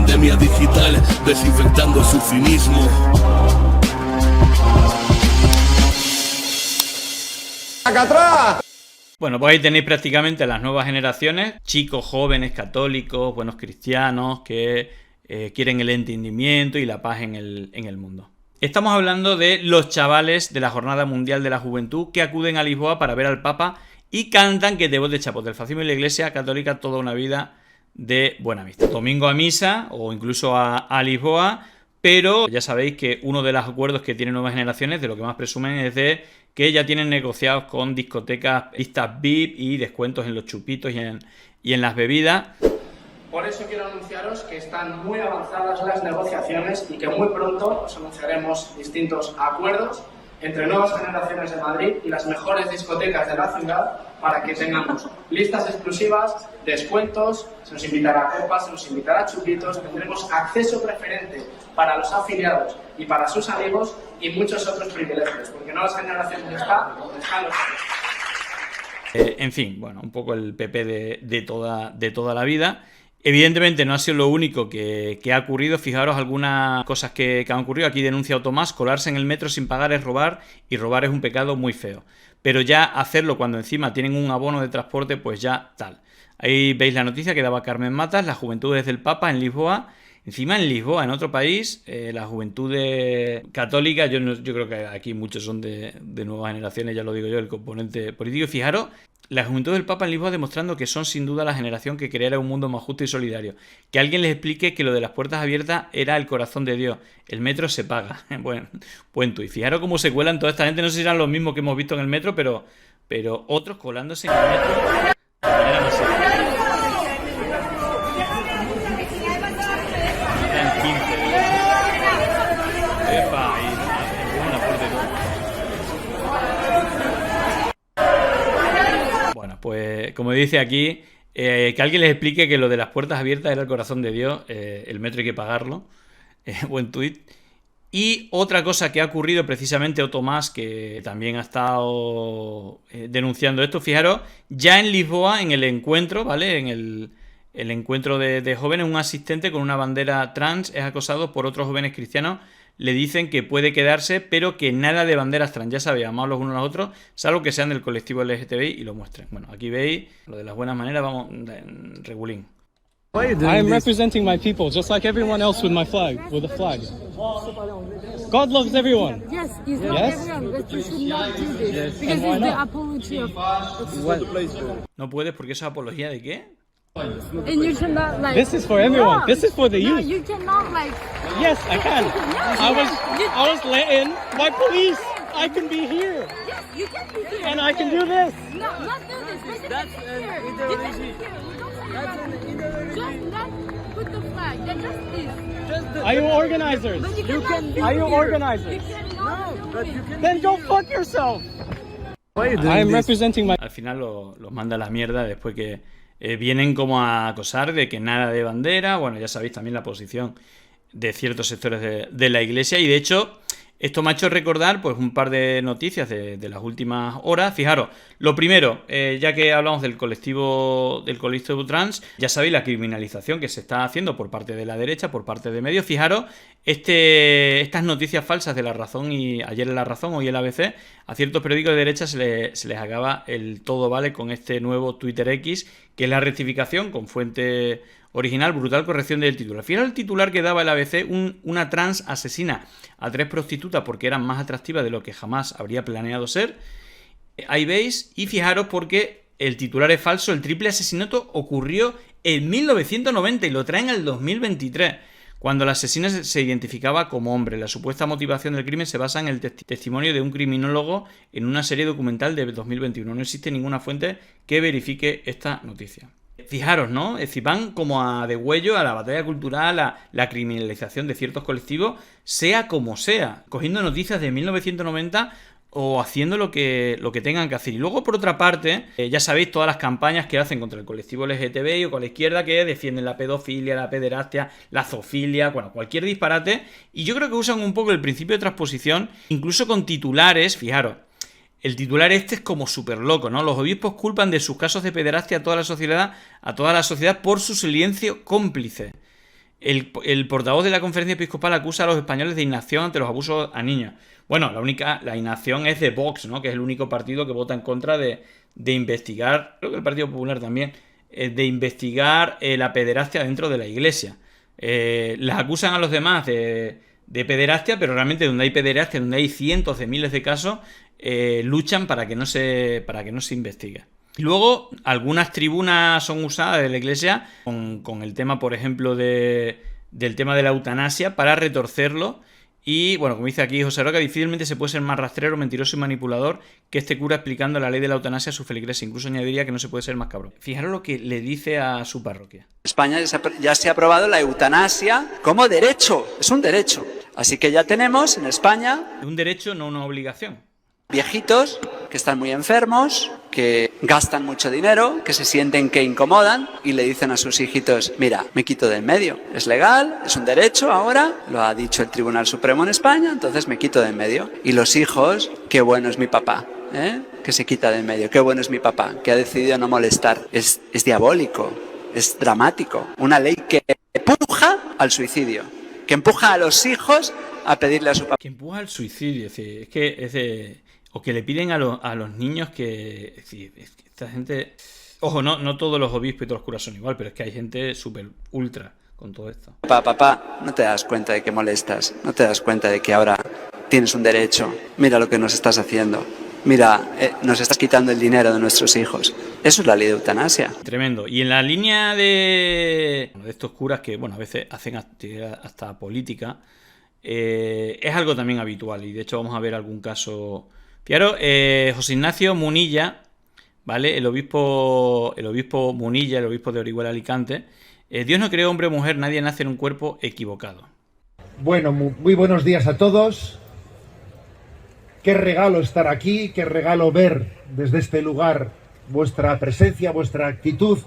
pandemia digital, desinfectando su cinismo. Bueno, pues ahí tenéis prácticamente las nuevas generaciones, chicos, jóvenes, católicos, buenos cristianos, que quieren el entendimiento y la paz en el mundo. Estamos hablando de los chavales de la Jornada Mundial de la Juventud que acuden a Lisboa para ver al Papa y cantan que te vote chapos del fascismo y la Iglesia Católica toda una vida de buena vista. Domingo a misa o incluso a Lisboa, pero ya sabéis que uno de los acuerdos que tienen nuevas generaciones, de lo que más presumen, es de que ya tienen negociados con discotecas, listas VIP y descuentos en los chupitos y en las bebidas. Por eso quiero anunciaros que están muy avanzadas las negociaciones y que muy pronto os anunciaremos distintos acuerdos entre nuevas generaciones de Madrid y las mejores discotecas de la ciudad para que tengamos listas exclusivas, descuentos, se nos invitará a copas, se nos invitará a chupitos, tendremos acceso preferente para los afiliados y para sus amigos y muchos otros privilegios, porque nuevas generaciones están los en fin, bueno, un poco el PP de toda la vida. Evidentemente no ha sido lo único que ha ocurrido. Fijaros algunas cosas que han ocurrido. Aquí denuncia Tomás: colarse en el metro sin pagar es robar y robar es un pecado muy feo. Pero ya hacerlo cuando encima tienen un abono de transporte, pues ya tal. Ahí veis la noticia que daba Carmen Matas: las juventudes del Papa en Lisboa. Encima en Lisboa, en otro país, la juventud católica, yo creo que aquí muchos son de nuevas generaciones, ya lo digo yo, el componente político. Fijaros, la juventud del Papa en Lisboa demostrando que son sin duda la generación que creará un mundo más justo y solidario. Que alguien les explique que lo de las puertas abiertas era el corazón de Dios. El metro se paga. Bueno, buen tuit. Fijaros cómo se cuelan toda esta gente. No sé si serán los mismos que hemos visto en el metro, pero otros colándose en el metro de manera masiva. Bueno, pues como dice aquí, que alguien les explique que lo de las puertas abiertas era el corazón de Dios, el metro hay que pagarlo. Buen tuit. Y otra cosa que ha ocurrido precisamente, Otto Mas, que también ha estado denunciando esto, fijaros, ya en Lisboa, en el encuentro, ¿vale? En el encuentro de jóvenes, un asistente con una bandera trans es acosado por otros jóvenes cristianos. Le dicen que puede quedarse, pero que nada de banderas trans, ya sabéis, amados los unos a los otros, salvo que sean del colectivo LGTBI y lo muestren. Bueno, aquí veis lo de las buenas maneras, vamos, regulín. I am representing my people, just like everyone else with my flag, with a flag. God loves everyone. Yes, He loves everyone, but you should not do this, because it's the apology of... No puedes porque eso es apología ¿de qué? And you cannot, like... This is for everyone. No, This is for the no, youth. you cannot, like... Yes, I can. Yes, I was let in by police. I can be here. Yes, you can be here. And I can do this. No, not do this. That's an ideology. Just not put the flag. That's just this. Are you organizers? But you cannot Are you here. organizers? You cannot do this. Then go fuck yourself. I am representing my... Al final los manda a la mierda después que vienen como a acosar de que nada de bandera. Bueno, ya sabéis también la posición de ciertos sectores de la Iglesia, y de hecho esto me ha hecho recordar pues un par de noticias de las últimas horas. Fijaros, lo primero, ya que hablamos del colectivo trans, ya sabéis la criminalización que se está haciendo por parte de la derecha, por parte de medios. Fijaros, estas noticias falsas de La Razón, y ayer en La Razón, hoy en la ABC, a ciertos periódicos de derecha se les acaba el todo vale con este nuevo Twitter X, que es la rectificación con fuente original, brutal corrección del titular. Fijaros el titular que daba el ABC: una trans asesina a 3 prostitutas porque eran más atractivas de lo que jamás habría planeado ser. Ahí veis, y fijaros porque el titular es falso. El triple asesinato ocurrió en 1990 y lo traen al 2023, cuando la asesina se identificaba como hombre. La supuesta motivación del crimen se basa en el testimonio de un criminólogo en una serie documental de 2021. No existe ninguna fuente que verifique esta noticia. Fijaros, ¿no? Es decir, van como a degüello a la batalla cultural, a la criminalización de ciertos colectivos, sea como sea, cogiendo noticias de 1990 o haciendo lo que tengan que hacer. Y luego, por otra parte, ya sabéis todas las campañas que hacen contra el colectivo LGTBI o con la izquierda, que defienden la pedofilia, la pederastia, la zoofilia, bueno, cualquier disparate. Y yo creo que usan un poco el principio de transposición, incluso con titulares. Fijaros, el titular este es como súper loco, ¿no? Los obispos culpan de sus casos de pederastia a toda la sociedad por su silencio cómplice. El portavoz de la Conferencia Episcopal acusa a los españoles de inacción ante los abusos a niños. Bueno, la inacción es de Vox, ¿no? Que es el único partido que vota en contra de investigar, creo que el Partido Popular también, de investigar la pederastia dentro de la Iglesia. Las acusan a los demás de pederastia, pero realmente donde hay pederastia, donde hay cientos de miles de casos, luchan para que no se investigue. Y luego, algunas tribunas son usadas de la Iglesia con el tema, por ejemplo, del tema de la eutanasia para retorcerlo. Y, bueno, como dice aquí José Roca, difícilmente se puede ser más rastrero, mentiroso y manipulador que este cura explicando la ley de la eutanasia a su feligreses. Incluso añadiría que no se puede ser más cabrón. Fijaros lo que le dice a su parroquia. En España ya se ha aprobado la eutanasia como derecho. Es un derecho. Así que ya tenemos en España... Un derecho, no una obligación. Viejitos que están muy enfermos, que gastan mucho dinero, que se sienten que incomodan y le dicen a sus hijitos, mira, me quito de en medio. Es legal, es un derecho ahora, lo ha dicho el Tribunal Supremo en España, entonces me quito de en medio. Y los hijos, qué bueno es mi papá, que se quita de en medio, qué bueno es mi papá, que ha decidido no molestar. Es diabólico, es dramático. Una ley que empuja al suicidio, que empuja a los hijos a pedirle a su papá. Que empuja al suicidio, es que o que le piden a los niños que... Es decir, esta gente... Ojo, no todos los obispos y todos los curas son igual, pero es que hay gente súper ultra con todo esto. Papá, no te das cuenta de que molestas, no te das cuenta de que ahora tienes un derecho. Mira lo que nos estás haciendo. Mira, nos estás quitando el dinero de nuestros hijos. Eso es la ley de eutanasia. Tremendo. Y en la línea de estos curas que, bueno, a veces hacen actividad hasta política, es algo también habitual. Y de hecho vamos a ver algún caso... Fijaros, José Ignacio Munilla, ¿vale? El obispo Munilla, el obispo de Orihuela Alicante. Dios no creó hombre o mujer, nadie nace en un cuerpo equivocado. Bueno, muy buenos días a todos. Qué regalo estar aquí, qué regalo ver desde este lugar vuestra presencia, vuestra actitud,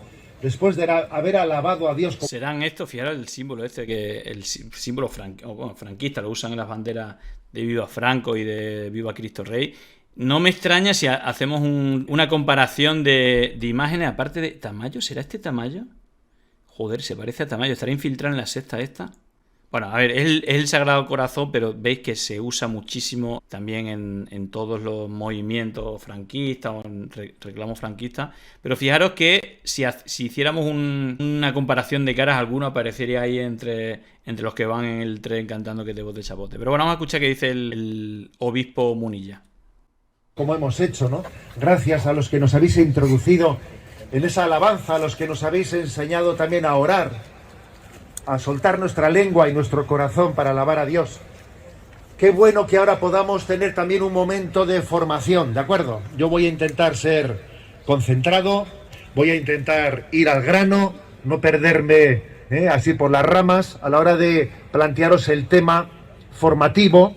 después de haber alabado a Dios. Serán estos, fijaros el símbolo el símbolo franquista, lo usan en las banderas de Viva Franco y de Viva Cristo Rey. No me extraña si hacemos una comparación de imágenes, aparte de Tamayo. ¿Será este Tamayo? Joder, se parece a Tamayo. ¿Estará infiltrado en la secta esta? Bueno, a ver, es el Sagrado Corazón, pero veis que se usa muchísimo también en todos los movimientos franquistas o en reclamos franquistas. Pero fijaros que si hiciéramos una comparación de caras, alguno aparecería ahí entre los que van en el tren cantando que te bote chapote. Pero bueno, vamos a escuchar qué dice el obispo Munilla. Como hemos hecho, ¿no? Gracias a los que nos habéis introducido en esa alabanza, a los que nos habéis enseñado también a orar, a soltar nuestra lengua y nuestro corazón para alabar a Dios. Qué bueno que ahora podamos tener también un momento de formación, ¿de acuerdo? Yo voy a intentar ser concentrado, voy a intentar ir al grano, no perderme así por las ramas a la hora de plantearos el tema formativo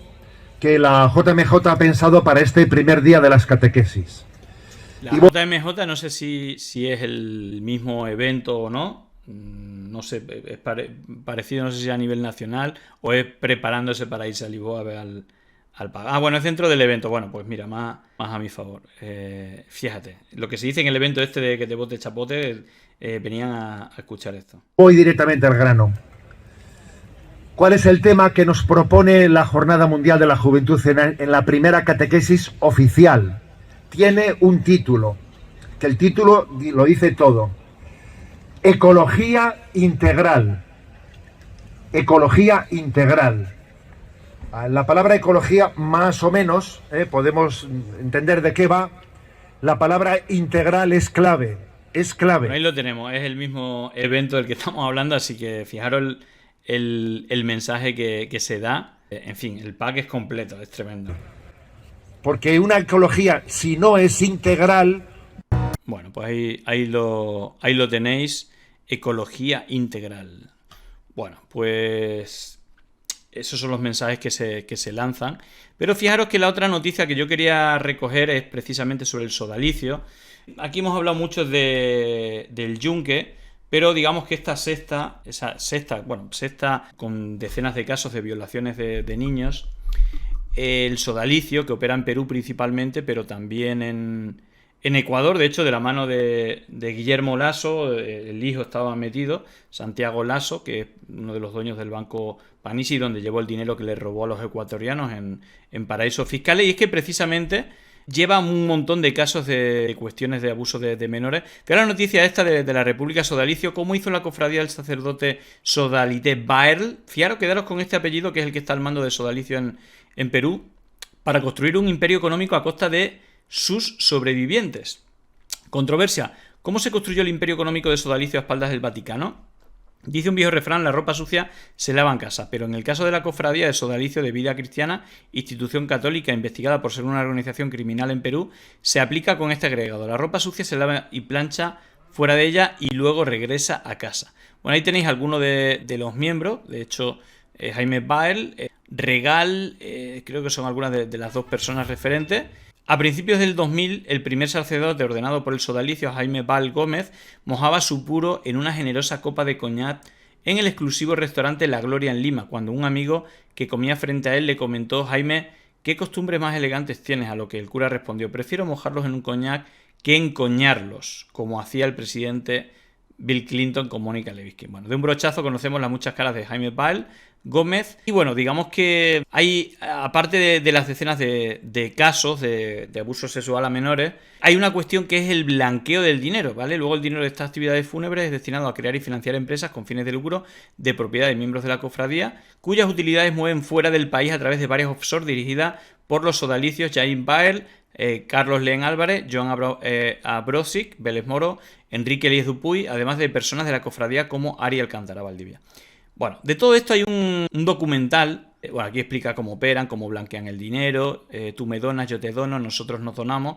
que la JMJ ha pensado para este primer día de las catequesis. La JMJ no sé si es el mismo evento o no. No sé, es parecido, no sé si a nivel nacional o es preparándose para irse a Lisboa a ver al Papa. Bueno, es dentro del evento. Bueno, pues mira, más a mi favor. Fíjate, lo que se dice en el evento este de que te bote chapote, venían a escuchar esto. Voy directamente al grano. ¿Cuál es el tema que nos propone la Jornada Mundial de la Juventud en la primera catequesis oficial? Tiene un título, que el título lo dice todo. Ecología integral. Ecología integral. La palabra ecología, más o menos, podemos entender de qué va. La palabra integral es clave. Es clave. Bueno, ahí lo tenemos. Es el mismo evento del que estamos hablando, así que fijaros el mensaje que se da. En fin, el pack es completo, es tremendo. Porque una ecología, si no es integral... Bueno, pues ahí lo tenéis. Ecología integral. Bueno, pues esos son los mensajes que se lanzan. Pero fijaros que la otra noticia que yo quería recoger es precisamente sobre el sodalicio. Aquí hemos hablado mucho del yunque, pero digamos que esta secta con decenas de casos de violaciones de niños, el sodalicio, que opera en Perú principalmente, pero también En Ecuador, de hecho, de la mano de Guillermo Lasso, el hijo estaba metido, Santiago Lasso, que es uno de los dueños del banco Panisi, donde llevó el dinero que le robó a los ecuatorianos en paraísos fiscales. Y es que precisamente lleva un montón de casos de cuestiones de abuso de menores. Que ahora la noticia esta de la República Sodalicio, cómo hizo la cofradía del sacerdote Sodalite Baerl. Fijaros, quedaros con este apellido, que es el que está al mando de Sodalicio en Perú, para construir un imperio económico a costa de sus sobrevivientes. Controversia. ¿Cómo se construyó el imperio económico de Sodalicio a espaldas del Vaticano? Dice un viejo refrán, la ropa sucia se lava en casa, pero en el caso de la cofradía de Sodalicio de Vida Cristiana, institución católica investigada por ser una organización criminal en Perú, se aplica con este agregado. La ropa sucia se lava y plancha fuera de ella y luego regresa a casa. Bueno, ahí tenéis algunos de los miembros, de hecho Jaime Baerl, Regal, creo que son algunas de las dos personas referentes. A principios del 2000, el primer sacerdote ordenado por el sodalicio, Jaime Baerl Gómez, mojaba su puro en una generosa copa de coñac en el exclusivo restaurante La Gloria en Lima, cuando un amigo que comía frente a él le comentó: Jaime, ¿qué costumbres más elegantes tienes? A lo que el cura respondió: prefiero mojarlos en un coñac que encoñarlos, como hacía el presidente Bill Clinton con Mónica Lewinsky. Bueno, de un brochazo conocemos las muchas caras de Jaime Baerl Gómez. Y bueno, digamos que hay, aparte de las decenas de casos de abuso sexual a menores, hay una cuestión que es el blanqueo del dinero, ¿vale? Luego el dinero de estas actividades fúnebres es destinado a crear y financiar empresas con fines de lucro de propiedad de miembros de la cofradía, cuyas utilidades mueven fuera del país a través de varias offshore dirigidas por los sodalicios Jaime Baerl, Carlos León Álvarez, Joan Abrosic, Vélez Moro, Enrique Elías Dupuy, además de personas de la cofradía como Ari Alcántara Valdivia. Bueno, de todo esto hay un documental. Bueno, aquí explica cómo operan, cómo blanquean el dinero, tú me donas, yo te dono, nosotros nos donamos,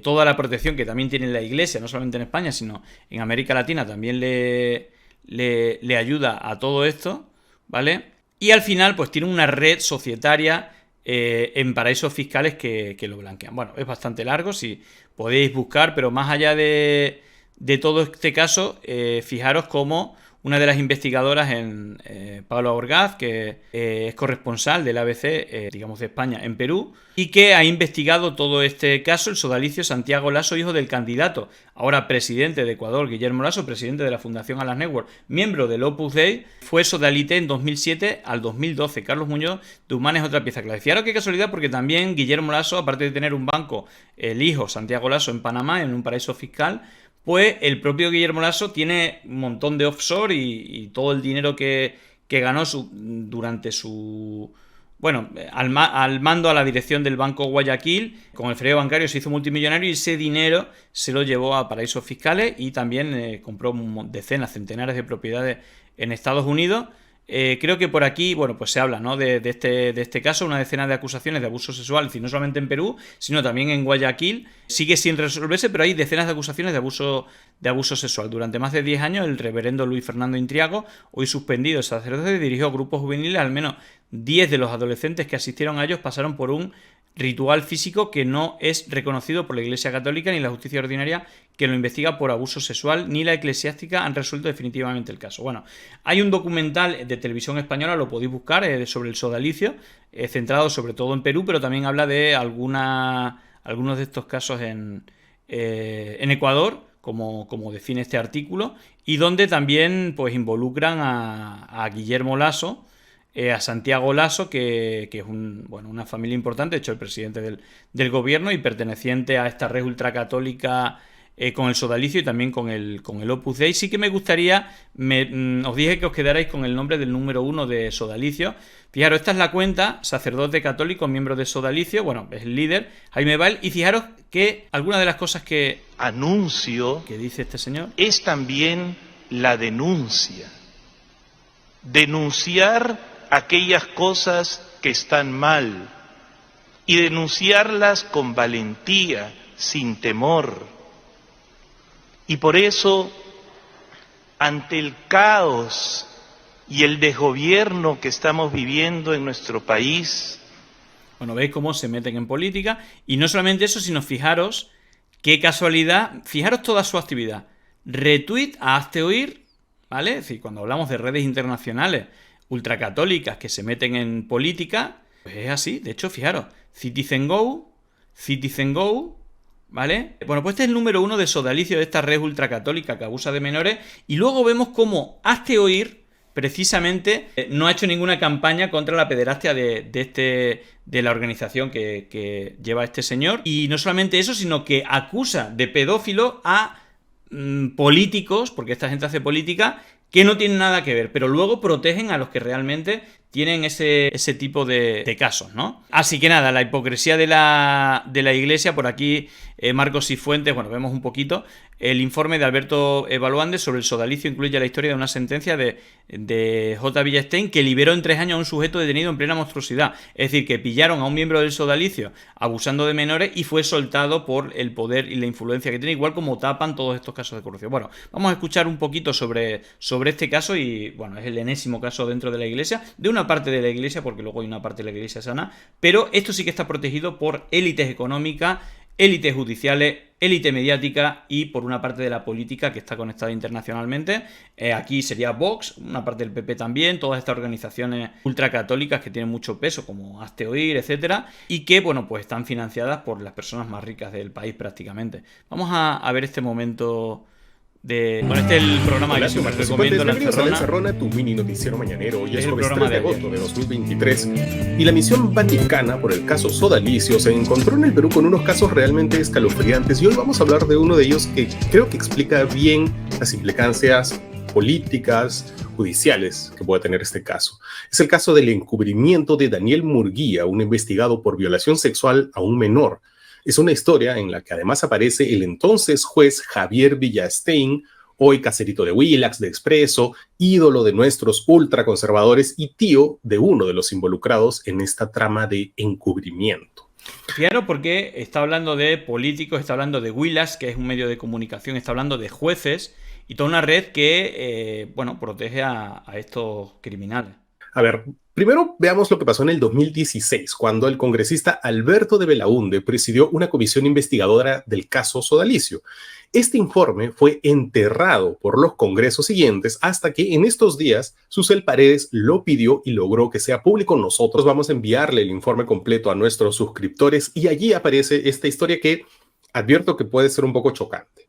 toda la protección que también tiene la Iglesia, no solamente en España, sino en América Latina, también le ayuda a todo esto, ¿vale? Y al final, pues tiene una red societaria en paraísos fiscales que lo blanquean. Bueno, es bastante largo, si podéis buscar, pero más allá de todo este caso, fijaros cómo una de las investigadoras Paula Orgaz, que es corresponsal del ABC, digamos de España, en Perú, y que ha investigado todo este caso, el sodalicio Santiago Lasso, hijo del candidato, ahora presidente de Ecuador, Guillermo Lasso, presidente de la Fundación Alas Network, miembro del Opus Dei, fue sodalite en 2007 al 2012. Carlos Muñoz de Humán es otra pieza clave. Fijaros qué casualidad, porque también Guillermo Lasso, aparte de tener un banco, el hijo Santiago Lasso en Panamá, en un paraíso fiscal, pues el propio Guillermo Lasso tiene un montón de offshore y todo el dinero que ganó durante su... Bueno, al mando, a la dirección del Banco Guayaquil, con el fraude bancario se hizo multimillonario y ese dinero se lo llevó a paraísos fiscales y también compró decenas, centenares de propiedades en Estados Unidos. Creo que por aquí, bueno, pues se habla, ¿no?, de este caso, una decena de acusaciones de abuso sexual, es decir, no solamente en Perú, sino también en Guayaquil. Sigue sin resolverse, pero hay decenas de acusaciones de abuso sexual. Durante más de 10 años, el reverendo Luis Fernando Intriago, hoy suspendido sacerdote, dirigió grupos juveniles. Al menos 10 de los adolescentes que asistieron a ellos pasaron por un ritual físico que no es reconocido por la Iglesia Católica ni la justicia ordinaria que lo investiga por abuso sexual, ni la eclesiástica han resuelto definitivamente el caso. Bueno, hay un documental de televisión española, lo podéis buscar, sobre el sodalicio, centrado sobre todo en Perú, pero también habla de algunos de estos casos en Ecuador, como define este artículo, y donde también pues involucran a Guillermo Lasso, a Santiago Lasso, que es una familia importante, de hecho el presidente del gobierno y perteneciente a esta red ultracatólica con el sodalicio y también con el Opus Dei. Sí que me gustaría, os dije que os quedarais con el nombre del número 1 de sodalicio. Fijaros, esta es la cuenta, sacerdote católico, miembro de sodalicio, bueno, es el líder, Jaime Baerl, y fijaros que algunas de las cosas que dice este señor es también la denuncia. Denunciar aquellas cosas que están mal y denunciarlas con valentía, sin temor. Y por eso, ante el caos y el desgobierno que estamos viviendo en nuestro país... Bueno, veis cómo se meten en política, y no solamente eso, sino fijaros qué casualidad, fijaros toda su actividad. Retweet a Hazte Oír, ¿vale? Es decir, cuando hablamos de redes internacionales ultracatólicas que se meten en política, pues es así. De hecho, fijaros, Citizen Go, ¿vale? Bueno, pues este es el número 1 de sodalicio de esta red ultracatólica que abusa de menores. Y luego vemos cómo Hazte Oír, precisamente, no ha hecho ninguna campaña contra la pederastia de la organización que lleva este señor. Y no solamente eso, sino que acusa de pedófilo a políticos, porque esta gente hace política, que no tienen nada que ver, pero luego protegen a los que realmente tienen ese tipo de casos, ¿no? Así que nada, la hipocresía de la Iglesia. Por aquí Marcos Cifuentes, bueno, vemos un poquito. El informe de Alberto Baloande sobre el sodalicio incluye la historia de una sentencia de J. Villestein que liberó en 3 años a un sujeto detenido en plena monstruosidad. Es decir, que pillaron a un miembro del sodalicio abusando de menores y fue soltado por el poder y la influencia que tiene, igual como tapan todos estos casos de corrupción. Bueno, vamos a escuchar un poquito sobre este caso y, bueno, es el enésimo caso dentro de la Iglesia, de una parte de la Iglesia, porque luego hay una parte de la Iglesia sana, pero esto sí que está protegido por élites económicas, élites judiciales, élite mediática y por una parte de la política que está conectada internacionalmente. Aquí sería Vox, una parte del PP también, todas estas organizaciones ultracatólicas que tienen mucho peso, como Hazte Oír, etcétera, y que, bueno, pues están financiadas por las personas más ricas del país prácticamente. Vamos a ver este momento Bueno, este es el programa que siempre recomiendo, La Encerrona, tu mini noticiero mañanero. Hoy es jueves 3 de agosto de 2023 y la misión vaticana por el caso Sodalicio se encontró en el Perú con unos casos realmente escalofriantes y hoy vamos a hablar de uno de ellos que creo que explica bien las implicancias políticas, judiciales que puede tener este caso. Es el caso del encubrimiento de Daniel Murguía, un investigado por violación sexual a un menor. Es una historia en la que además aparece el entonces juez Javier Villestein, hoy caserito de Willax, de Expreso, ídolo de nuestros ultraconservadores y tío de uno de los involucrados en esta trama de encubrimiento. Fijaros porque está hablando de políticos, está hablando de Willax, que es un medio de comunicación, está hablando de jueces y toda una red que, protege a estos criminales. A ver, primero veamos lo que pasó en el 2016, cuando el congresista Alberto de Belaúnde presidió una comisión investigadora del caso Sodalicio. Este informe fue enterrado por los congresos siguientes hasta que en estos días Susel Paredes lo pidió y logró que sea público. Nosotros vamos a enviarle el informe completo a nuestros suscriptores y allí aparece esta historia que advierto que puede ser un poco chocante.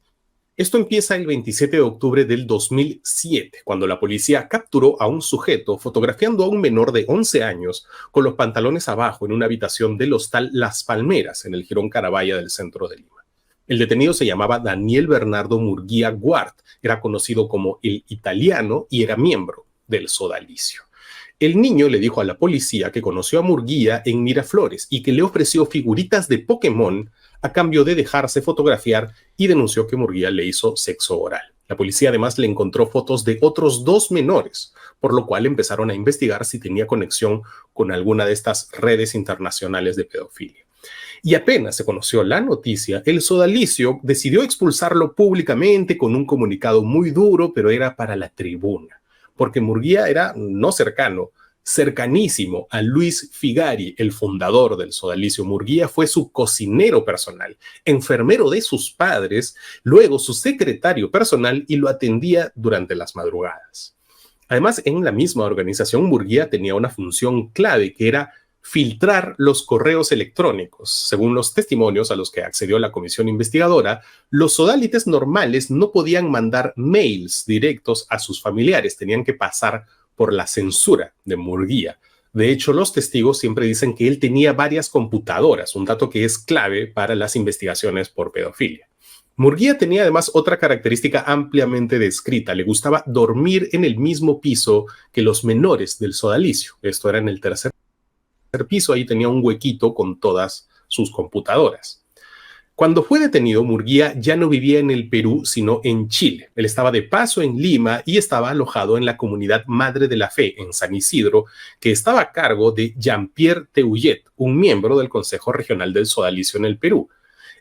Esto empieza el 27 de octubre del 2007, cuando la policía capturó a un sujeto fotografiando a un menor de 11 años con los pantalones abajo en una habitación del hostal Las Palmeras, en el Jirón Carabaya del centro de Lima. El detenido se llamaba Daniel Bernardo Murguía Guart, era conocido como el Italiano y era miembro del Sodalicio. El niño le dijo a la policía que conoció a Murguía en Miraflores y que le ofreció figuritas de Pokémon a cambio de dejarse fotografiar y denunció que Murguía le hizo sexo oral. La policía además le encontró fotos de otros 2 menores, por lo cual empezaron a investigar si tenía conexión con alguna de estas redes internacionales de pedofilia. Y apenas se conoció la noticia, el Sodalicio decidió expulsarlo públicamente con un comunicado muy duro, pero era para la tribuna, porque Murguía era no cercano, cercanísimo a Luis Figari, el fundador del Sodalicio. Murguía fue su cocinero personal, enfermero de sus padres, luego su secretario personal y lo atendía durante las madrugadas. Además, en la misma organización, Murguía tenía una función clave que era filtrar los correos electrónicos. Según los testimonios a los que accedió la comisión investigadora, los sodalites normales no podían mandar mails directos a sus familiares, tenían que pasar por la censura de Murguía. De hecho, los testigos siempre dicen que él tenía varias computadoras, un dato que es clave para las investigaciones por pedofilia. Murguía tenía además otra característica ampliamente descrita. Le gustaba dormir en el mismo piso que los menores del Sodalicio. Esto era en el tercer piso, ahí tenía un huequito con todas sus computadoras. Cuando fue detenido, Murguía ya no vivía en el Perú, sino en Chile. Él estaba de paso en Lima y estaba alojado en la comunidad Madre de la Fe, en San Isidro, que estaba a cargo de Jean-Pierre Teullet, un miembro del Consejo Regional del Sodalicio en el Perú.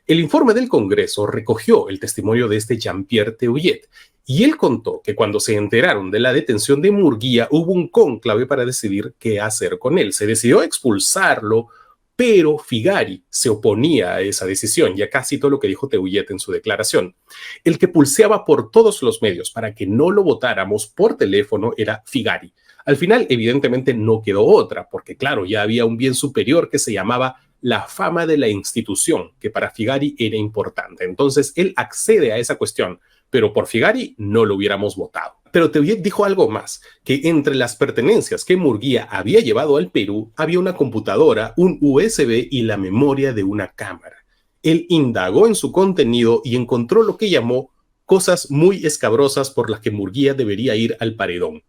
El informe del Congreso recogió el testimonio de este Jean-Pierre Teullet y él contó que cuando se enteraron de la detención de Murguía hubo un cónclave para decidir qué hacer con él. Se decidió expulsarlo, pero Figari se oponía a esa decisión, y acá cito lo que dijo Teullet en su declaración. El que pulseaba por todos los medios para que no lo votáramos por teléfono era Figari. Al final, evidentemente, no quedó otra, porque claro, ya había un bien superior que se llamaba la fama de la institución, que para Figari era importante. Entonces él accede a esa cuestión, pero por Figari no lo hubiéramos votado. Pero Teullet dijo algo más, que entre las pertenencias que Murguía había llevado al Perú había una computadora, un USB y la memoria de una cámara. Él indagó en su contenido y encontró lo que llamó cosas muy escabrosas por las que Murguía debería ir al paredón.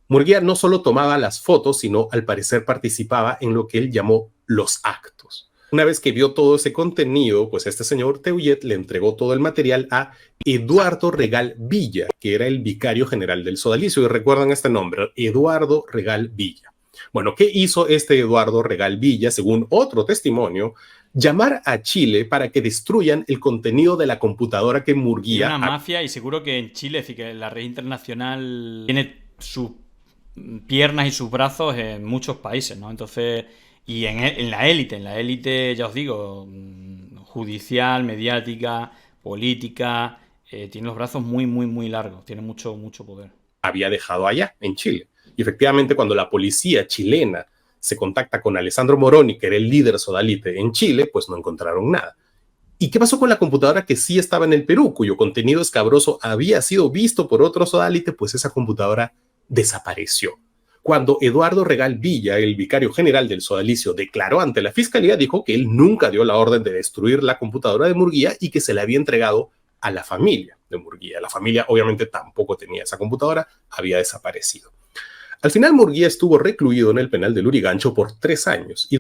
Murguía no solo tomaba las fotos, sino al parecer participaba en lo que él llamó los actos. Una vez que vio todo ese contenido, pues este señor Teullet le entregó todo el material a Eduardo Regal Villa, que era el vicario general del sodalicio. Y recuerdan este nombre, Eduardo Regal Villa. Bueno, ¿qué hizo este Eduardo Regal Villa? Según otro testimonio, llamar a Chile para que destruyan el contenido de la computadora que Murguía... Una mafia, y seguro que en Chile, es decir, que la red internacional tiene sus piernas y sus brazos en muchos países, ¿no? Entonces, y en la élite, ya os digo, judicial, mediática, política, tiene los brazos muy, muy, muy largos, tiene mucho, mucho poder. Había dejado allá, en Chile. Y efectivamente, cuando la policía chilena se contacta con Alessandro Moroni, que era el líder sodalite en Chile, pues no encontraron nada. ¿Y qué pasó con la computadora que sí estaba en el Perú, cuyo contenido escabroso había sido visto por otro sodalite? Pues esa computadora desapareció. Cuando Eduardo Regal Villa, el vicario general del sodalicio, declaró ante la fiscalía, dijo que él nunca dio la orden de destruir la computadora de Murguía y que se la había entregado a la familia de Murguía. La familia obviamente tampoco tenía esa computadora, había desaparecido. Al final Murguía estuvo recluido en el penal de Lurigancho por 3 años y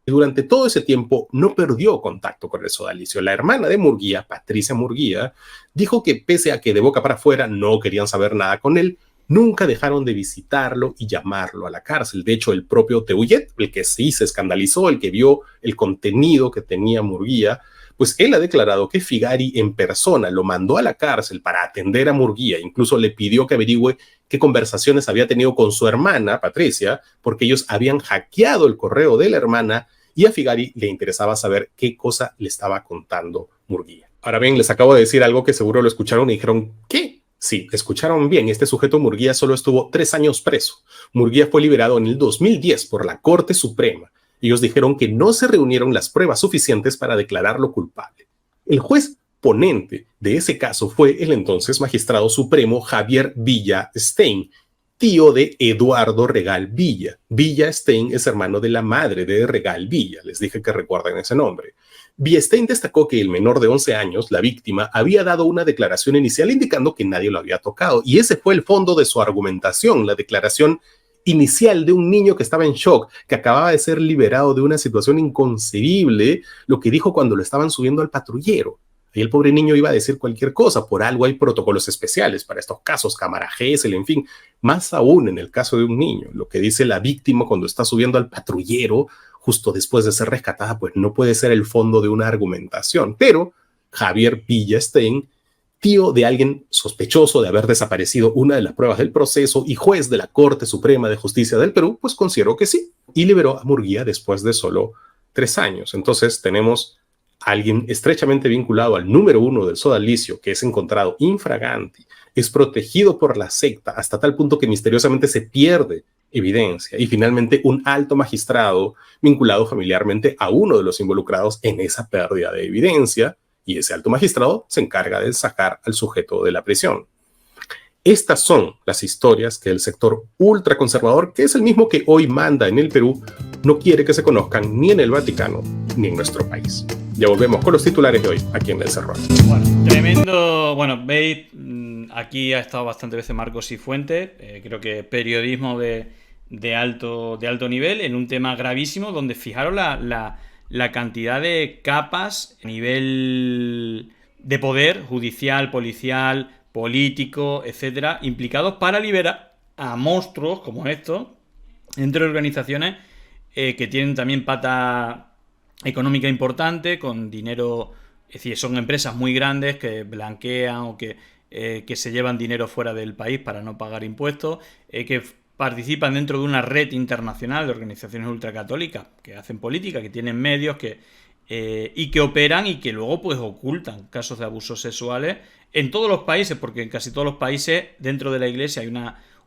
durante todo ese tiempo no perdió contacto con el sodalicio. La hermana de Murguía, Patricia Murguía, dijo que pese a que de boca para afuera no querían saber nada con él, nunca dejaron de visitarlo y llamarlo a la cárcel. De hecho, el propio Teullet, el que sí se escandalizó, el que vio el contenido que tenía Murguía, pues él ha declarado que Figari en persona lo mandó a la cárcel para atender a Murguía. Incluso le pidió que averigüe qué conversaciones había tenido con su hermana, Patricia, porque ellos habían hackeado el correo de la hermana y a Figari le interesaba saber qué cosa le estaba contando Murguía. Ahora bien, les acabo de decir algo que seguro lo escucharon y dijeron, ¿qué? Sí, escucharon bien, este sujeto Murguía solo estuvo 3 años preso. Murguía fue liberado en el 2010 por la Corte Suprema. Ellos dijeron que no se reunieron las pruebas suficientes para declararlo culpable. El juez ponente de ese caso fue el entonces magistrado supremo Javier Villa Stein, tío de Eduardo Regal Villa. Villa Stein es hermano de la madre de Regal Villa. Les dije que recuerden ese nombre. Villestein destacó que el menor de 11 años, la víctima, había dado una declaración inicial indicando que nadie lo había tocado. Y ese fue el fondo de su argumentación, la declaración inicial de un niño que estaba en shock, que acababa de ser liberado de una situación inconcebible, lo que dijo cuando lo estaban subiendo al patrullero. Y el pobre niño iba a decir cualquier cosa, por algo hay protocolos especiales para estos casos, cámara Gesell, en fin, más aún en el caso de un niño. Lo que dice la víctima cuando está subiendo al patrullero, justo después de ser rescatada, pues no puede ser el fondo de una argumentación. Pero Javier Villestein, tío de alguien sospechoso de haber desaparecido una de las pruebas del proceso y juez de la Corte Suprema de Justicia del Perú, pues consideró que sí, y liberó a Murguía después de solo 3 años. Entonces tenemos a alguien estrechamente vinculado al número 1 del sodalicio, que es encontrado infraganti, es protegido por la secta hasta tal punto que misteriosamente se pierde evidencia, y finalmente un alto magistrado vinculado familiarmente a uno de los involucrados en esa pérdida de evidencia, y ese alto magistrado se encarga de sacar al sujeto de la prisión. Estas son las historias que el sector ultraconservador, que es el mismo que hoy manda en el Perú, no quiere que se conozcan ni en el Vaticano ni en nuestro país. Ya volvemos con los titulares de hoy aquí en El Cerrón. Bueno, tremendo. Bueno, veis, aquí ha estado bastante veces Marcos Cifuentes, creo que periodismo de alto nivel en un tema gravísimo, donde fijaros la cantidad de capas a nivel de poder judicial, policial, político, etcétera, implicados para liberar a monstruos como estos entre organizaciones que tienen también pata económica importante, con dinero, es decir, son empresas muy grandes que blanquean o que se llevan dinero fuera del país para no pagar impuestos, que participan dentro de una red internacional de organizaciones ultracatólicas que hacen política, que tienen medios y que operan y que luego pues ocultan casos de abusos sexuales en todos los países, porque en casi todos los países dentro de la Iglesia hay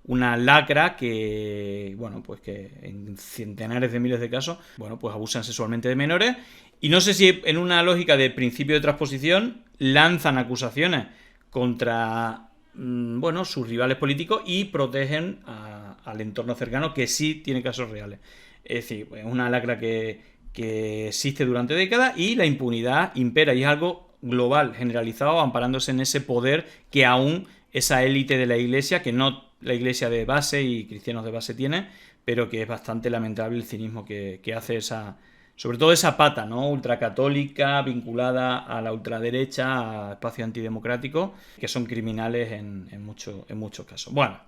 una lacra que, bueno, pues que en centenares de miles de casos, bueno, pues abusan sexualmente de menores. Y no sé si en una lógica de principio de transposición lanzan acusaciones contra, bueno, sus rivales políticos y protegen al entorno cercano, que sí tiene casos reales. Es decir, es una lacra que existe durante décadas y la impunidad impera, y es algo global, generalizado, amparándose en ese poder que aún esa élite de la Iglesia, que no la Iglesia de base y cristianos de base tiene, pero que es bastante lamentable el cinismo que hace sobre todo esa pata, ¿no?, ultracatólica, vinculada a la ultraderecha, a espacios antidemocráticos, que son criminales en muchos casos. Bueno,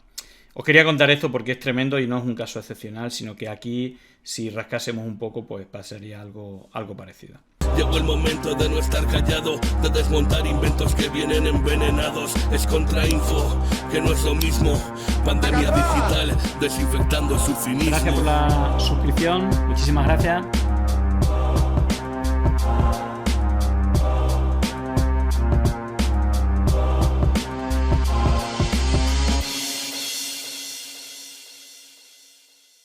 os quería contar esto porque es tremendo y no es un caso excepcional, sino que aquí, si rascásemos un poco, pues pasaría algo parecido. Llegó el momento de no estar callado, de desmontar inventos que vienen envenenados. Es contrainfo, que no es lo mismo. Pandemia digital, desinfectando su cinismo. Gracias por la suscripción, muchísimas gracias.